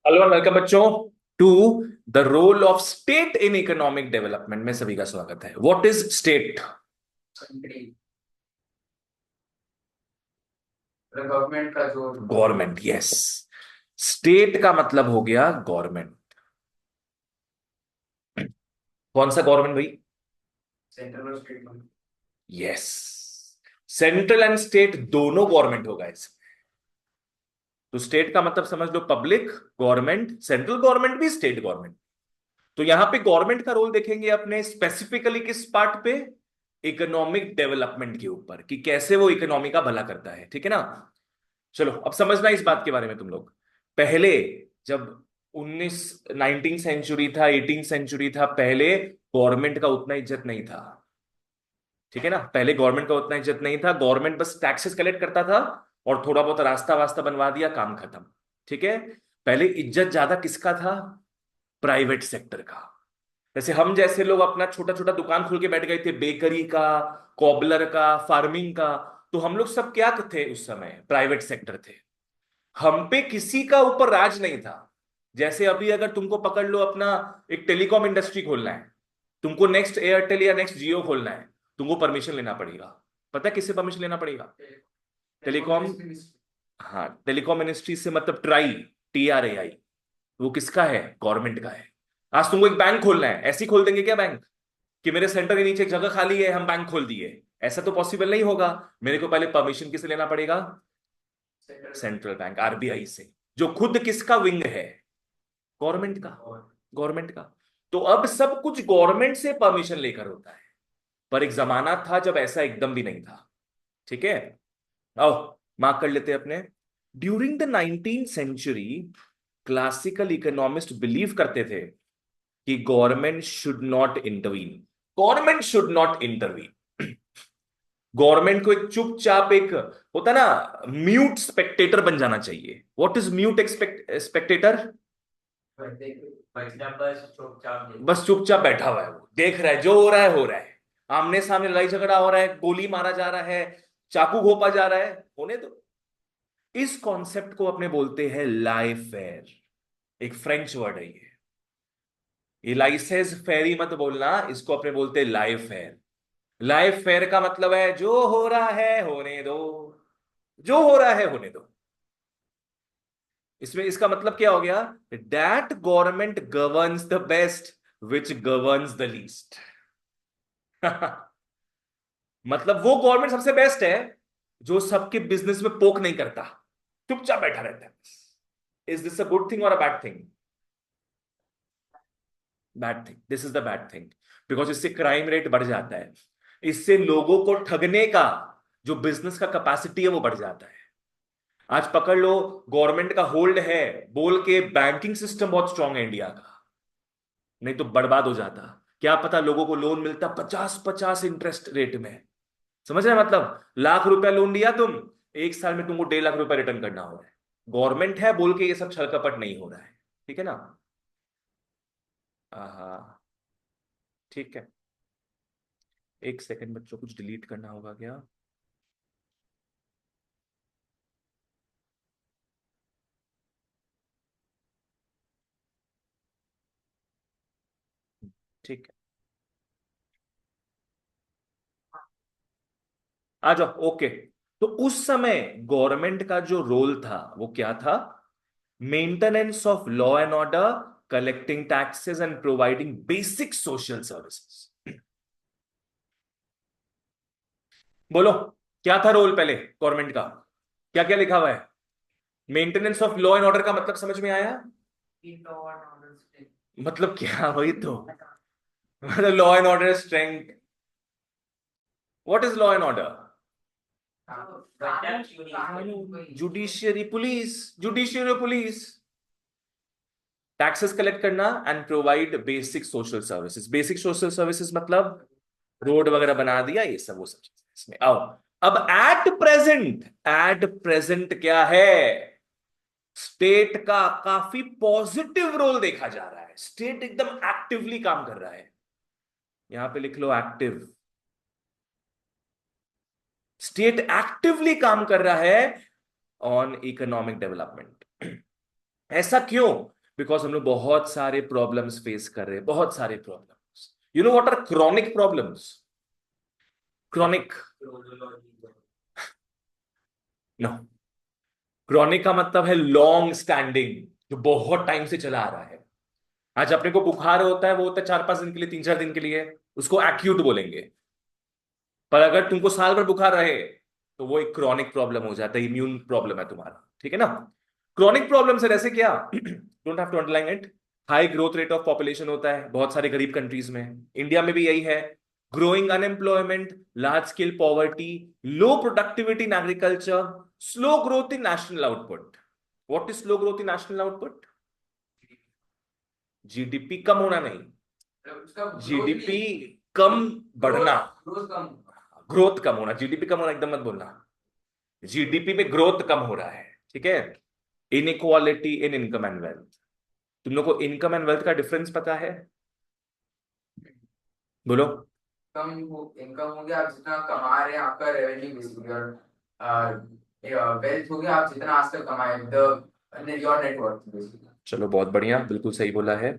Hello welcome बच्चों to the role of state in economic development में सभी का स्वागत है। What is state? गवर्नमेंट का जो गवर्नमेंट, यस। स्टेट का मतलब हो गया गवर्नमेंट। कौन सा गवर्नमेंट भाई? सेंट्रल और स्टेट में। यस। सेंट्रल एंड स्टेट दोनों गवर्नमेंट होगा इसमें। तो स्टेट का मतलब समझ लो पब्लिक गवर्नमेंट, सेंट्रल गवर्नमेंट भी, स्टेट गवर्नमेंट। तो यहां पे गवर्नमेंट का रोल देखेंगे अपने स्पेसिफिकली किस पार्ट पे? इकोनॉमिक डेवलपमेंट के ऊपर, कि कैसे वो इकोनॉमी का भला करता है। ठीक है ना? चलो अब समझना इस बात के बारे में तुम लोग। पहले जब 19 सेंचुरी था, 18 सेंचुरी था, पहले गवर्नमेंट का उतना इज्जत नहीं था। ठीक है ना? पहले गवर्नमेंट का उतना इज्जत नहीं था। गवर्नमेंट बस टैक्सेस कलेक्ट करता था और थोड़ा बहुत रास्ता वास्ता बनवा दिया, काम खत्म। ठीक है? पहले इज्जत ज्यादा किसका था? प्राइवेट सेक्टर का। जैसे हम जैसे लोग अपना छोटा छोटा दुकान खोल के बैठ गए थे, बेकरी का, कॉबलर का, फार्मिंग का। तो हम लोग सब क्या थे उस समय? प्राइवेट सेक्टर थे। हम पे किसी का ऊपर राज नहीं था। जैसे अभी अगर तुमको पकड़ लो अपना एक टेलीकॉम इंडस्ट्री खोलना है, तुमको नेक्स्ट एयरटेल या नेक्स्ट जियो खोलना है, तुमको परमिशन लेना पड़ेगा। पता है किससे परमिशन लेना पड़ेगा? Telecom telecom. मिनिस्ट्री। हाँ, टेलीकॉम मिनिस्ट्री से मतलब ट्राई, TRAI। वो किसका है? गवर्नमेंट का है। आज तुमको एक बैंक खोलना है, ऐसे ही खोल देंगे क्या बैंक? कि मेरे सेंटर के नीचे एक जगह खाली है, हम बैंक खोल दिए। ऐसा तो पॉसिबल नहीं होगा। मेरे को पहले परमिशन किससे लेना पड़ेगा? Central bank. Central bank, RBI से। जो खुद किसका विंग है? गवर्नमेंट का। और गवर्नमेंट का। तो अब सब कुछ गवर्नमेंट से परमिशन लेकर होता है। पर एक जमाना था जब ऐसा एकदम भी नहीं था। ठीक है? आओ मार्क कर लेते हैं अपने। During the 19 century, classical economist believe करते थे कि government should not intervene. Government should not intervene. Government को एक चुपचाप, एक होता ना, म्यूट स्पेक्टेटर बन जाना चाहिए। What is mute Spectator? बस चुपचाप बस देखो। चुपचाप बैठा हुआ है, वो देख रहा है जो हो रहा है हो रहा है। आमने सामने लड़ाई झगड़ा हो रहा है, गोली मारा जा रहा है, चाकू घोंपा जा रहा है, होने दो। इस कॉन्सेप्ट को अपने बोलते हैं लाइफेयर। एक फ्रेंच वर्ड है ये लाइसेंस फेरी मत बोलना, इसको अपने बोलते हैं लाइफेयर। लाइफेयर का मतलब है जो हो रहा है होने दो, जो हो रहा है होने दो। इसमें इसका मतलब क्या हो गया? That government governs the best which governs the least. मतलब वो गवर्नमेंट सबसे बेस्ट है जो सबके बिजनेस में पोक नहीं करता, चुपचाप बैठा रहता है। Is this a good thing और a bad thing? Bad thing, this is the bad thing. Because इससे क्राइम रेट बढ़ जाता है। इससे लोगों को ठगने का जो बिजनेस का कैपेसिटी है वो बढ़ जाता है। आज पकड़ लो, गवर्नमेंट का होल्ड है बोल के बैंकिंग सिस्टम बहुत स्ट्रांग है इंडिया का, नहीं तो बर्बाद हो जाता। क्या पता लोगों को लोन मिलता 50-50 इंटरेस्ट रेट में। समझ रहे हैं? मतलब लाख रुपया लोन लिया तुम, 1 साल में तुमको 1.5 लाख रुपया रिटर्न करना हो रहा है। गवर्नमेंट है बोल के ये सब छल कपट नहीं हो रहा है। ठीक है ना? हाँ, ठीक है। एक सेकंड बच्चों, कुछ डिलीट करना होगा क्या? ठीक है, आ जाओ। ओके। तो उस समय गवर्नमेंट का जो रोल था वो क्या था? Maintenance of law and order, collecting taxes and providing basic social services. बोलो, क्या था रोल पहले गवर्नमेंट का? क्या क्या लिखा हुआ है? Maintenance of law and order का मतलब समझ में आया? मतलब क्या? वही तो। मतलब law and order strength. What is law and order? Judiciary police. Judiciary police. Taxes collect करना and provide basic social services. Basic social services मतलब रोड वगैरह बना दिया, ये सब वो सब चीजें इसमें आओ। अब एट प्रेजेंट क्या है? स्टेट का काफी पॉजिटिव रोल देखा जा रहा है। स्टेट एकदम एक्टिवली काम कर रहा है। यहां पे लिख लो एक्टिव। स्टेट एक्टिवली काम कर रहा है ऑन इकोनॉमिक डेवलपमेंट। ऐसा क्यों? बिकॉज हम लोग बहुत सारे प्रॉब्लम्स फेस कर रहे हैं, बहुत सारे problems. You know what are chronic problems? Chronic, no, chronic का मतलब है लॉन्ग स्टैंडिंग, जो बहुत टाइम से चला आ रहा है। आज अपने को बुखार होता है, वो होता है 4-5 दिन के लिए, 3-4 दिन के लिए, उसको एक्यूट बोलेंगे। पर अगर तुमको साल भर बुखार रहे तो वो एक क्रॉनिक प्रॉब्लम हो जाता है, इम्यून प्रॉब्लम है तुम्हारा, ठीक है ना? क्रॉनिक प्रॉब्लम से जैसे क्या, don't have to underline it. High growth rate of population होता है बहुत सारे गरीब कंट्रीज में, इंडिया में भी यही है। Growing unemployment, large scale poverty, low productivity in agriculture, slow growth in national output. What is slow growth in national output? GDP कम होना नहीं, उसका जीडीपी कम बढ़ना, ग्रोथ कम। ग्रोथ कम होना। जीडीपी कम होना एकदम मत बोलना, जीडीपी में ग्रोथ कम हो रहा है, ठीक है? Inequality in income and wealth. तुम लोग को इनकम एंड वेल्थ का डिफरेंस पता है? बोलो। कम इनकम हो गया, आप जितना कमा रहे हैं आपका रेवेन्यू बेसिकली, और वेल्थ हो गया आप जितना आज तक कमाए, द योर नेटवर्थ बेसिकली। चलो बहुत बढ़िया, बिल्कुल सही बोला है।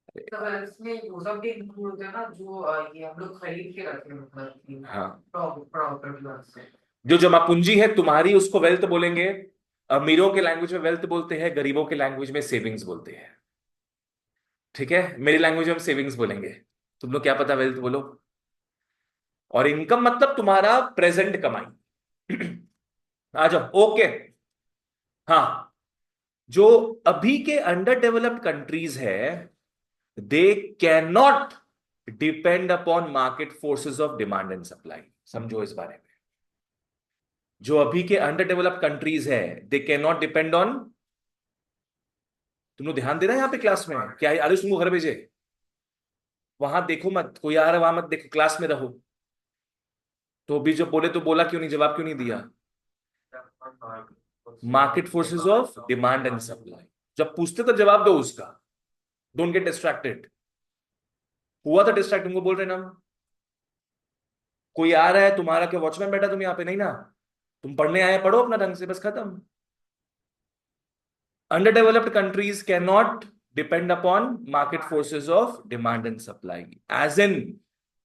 तो इसमें वो सब भी इंक्लूड होते हैं ना, जो ये हम लोग खरीद के रखे हैं, मतलब कि हाँ, प्रॉपर्टी से। जो जमा पूंजी है तुम्हारी उसको वेल्थ बोलेंगे। अमीरों के लैंग्वेज में वेल्थ बोलते हैं, गरीबों के लैंग्वेज में सेविंग्स बोलते हैं, ठीक है? मेरी लैंग्वेज में हम सेविंग्स बोलेंगे, तुम लोग क्या पता वेल्थ बोलो। और इनकम मतलब तुम्हारा प्रेजेंट कमाई। आ जाओ, ओके। हाँ, जो अभी के अंडर डेवलप्ड कंट्रीज है, they can not depend upon market forces of demand and supply. समझो इस बारे में। जो अभी के अंडर डेवलप्ड कंट्रीज है, they can not depend on, तुम लोग ध्यान दे रहे हैं यहाँ पे क्लास में? क्या आयुष तुमको घर भेजे? वहां देखो मत, कोई आ रहा है वहां मत देखो, क्लास में रहो। तो अभी जो बोले तो बोला क्यों नहीं, जवाब क्यों नहीं दिया? Market forces of demand and supply, जब पूछते तो जवाब दो उसका। Don't get distracted. हुआ था डिस्ट्रैक्ट, तुमको बोल रहे ना हम। कोई आ रहा है तुम्हारा, क्या वॉचमैन बैठा तुम यहाँ पे? नहीं ना, तुम पढ़ने आए, पढ़ो अपना ढंग से, बस खत्म। Underdeveloped countries cannot depend upon market forces of demand and supply. As in,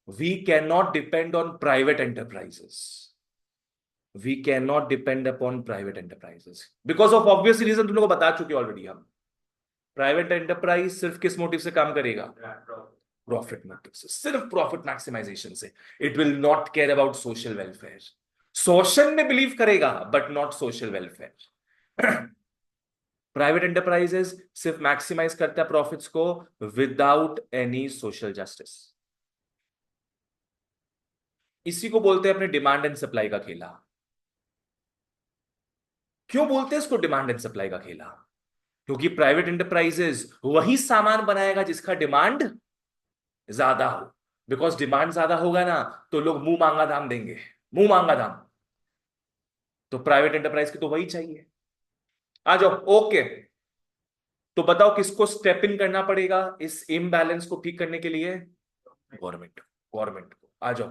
we cannot depend on private enterprises. We cannot depend upon private enterprises. Because of obvious reason, तुम लोगों को बता चुके ऑलरेडी हम। प्राइवेट एंटरप्राइज सिर्फ किस motive से काम करेगा? प्रॉफिट मोटिव से, सिर्फ प्रॉफिट मैक्सिमाइजेशन से। It will not care about social welfare. Social में बिलीव करेगा but not social welfare. Private enterprises सिर्फ मैक्सिमाइज करता है प्रॉफिट्स को विदाउट एनी सोशल जस्टिस। इसी को बोलते हैं अपने डिमांड एंड सप्लाई का खेला। क्यों बोलते हैं इसको डिमांड एंड सप्लाई का खेला? क्योंकि प्राइवेट एंटरप्राइजेस वही सामान बनाएगा जिसका डिमांड ज्यादा हो। बिकॉज डिमांड ज्यादा होगा ना, तो लोग मुंह मांगा दाम देंगे, मुंह मांगा दाम। तो प्राइवेट एंटरप्राइज की तो वही चाहिए। आ जाओ, ओके। तो बताओ किसको स्टेप इन करना पड़ेगा इस इम्बैलेंस को ठीक करने के लिए? गवर्नमेंट, गवर्नमेंट को। आ जाओ।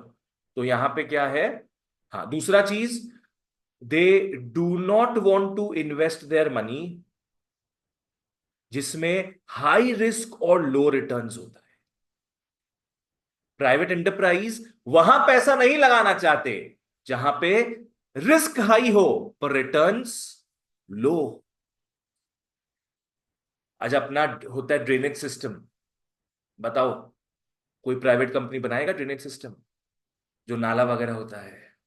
तो यहां पे क्या है? हाँ, दूसरा चीज, they do not want to invest their money जिसमें हाई रिस्क और लो रिटर्न्स होता है। प्राइवेट एंटरप्राइज वहां पैसा नहीं लगाना चाहते जहां पे रिस्क हाई हो पर रिटर्न्स लो। आज अपना होता है ड्रेनेज सिस्टम, बताओ कोई प्राइवेट कंपनी बनाएगा ड्रेनेज सिस्टम जो नाला वगैरह होता है?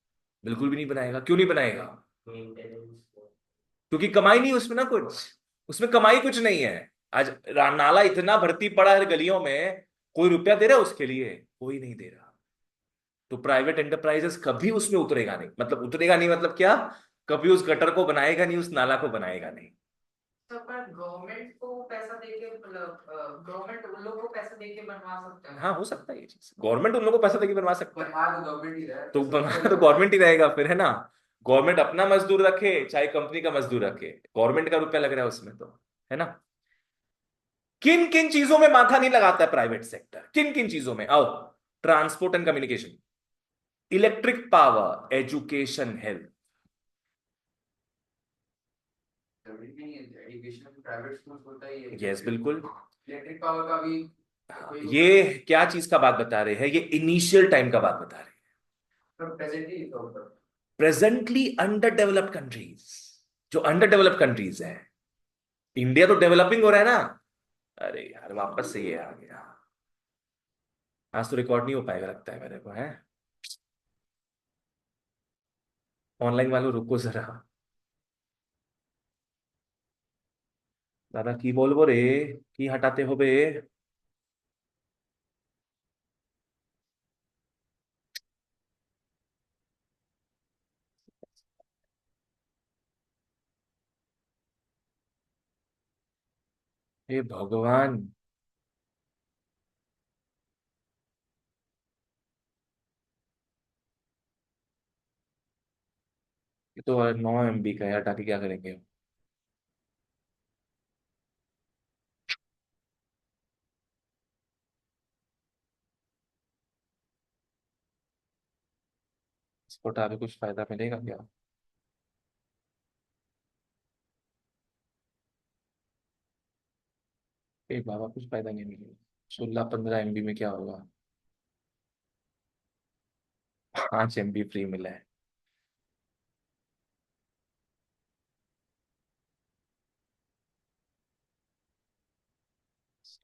बिल्कुल भी नहीं बनाएगा। क्यों नहीं बनाएगा? क्योंकि कमाई नहीं उसमें ना कुछ, उसमें कमाई कुछ नहीं है। आज नाला इतना भर्ती पड़ा है गलियों में, कोई रुपया दे रहा है उसके लिए? कोई नहीं दे रहा। तो प्राइवेट एंटरप्राइजेस कभी उसमें उतरेगा नहीं, मतलब उतरेगा नहीं मतलब क्या, कभी उस गटर को बनाएगा नहीं, उस नाला को बनाएगा नहीं। तो पर गवर्नमेंट को पैसा देके, मतलब गवर्नमेंट उन लोगों को पैसा देके बनवा सकता है। हाँ, हो सकता है ये चीज, गवर्नमेंट उन लोगों को पैसा देके बनवा सकता है। बनवा तो गवर्नमेंट ही रहा है, तो बनवा तो गवर्नमेंट ही रहेगा फिर, है ना? गवर्नमेंट अपना मजदूर रखे चाहे कंपनी का मजदूर रखे, गवर्नमेंट का रुपया लग रहा है उसमें तो, है ना? किन किन चीजों में माथा नहीं लगाता है प्राइवेट सेक्टर? किन किन चीजों में? आओ, transport and communication, electric power, education, health. नहीं है, एजुकेशन प्राइवेट स्कूल होता ही है। यस बिल्कुल। इलेक्ट्रिक पावर का भी हाँ, कोई होता ये क्या चीज का बात बता रहे हैं, ये इनिशियल टाइम का बात बता रहे हैं। है, प्रेजेंटली तो होता प्रेजेंटली अंडर डेवलप्ड कंट्रीज, जो अंडर डेवलप्ड कंट्रीज है, इंडिया तो डेवलपिंग हो रहा है ना। अरे यार वापस से ये आ गया। आज तो रिकॉर्ड नहीं हो पाएगा लगता है मेरे को, है। ऑनलाइन वालों रुको जरा। दादा की बोलबो रे, की हटाते हो बे। हे भगवान। ये तो 9 MB का है, हटा के क्या करेंगे। इसको हटा के कुछ फायदा मिलेगा क्या। ए बाबा कुछ फायदा नहीं मिलेगा। 16-15 MB में क्या होगा। 5 MB फ्री मिला है।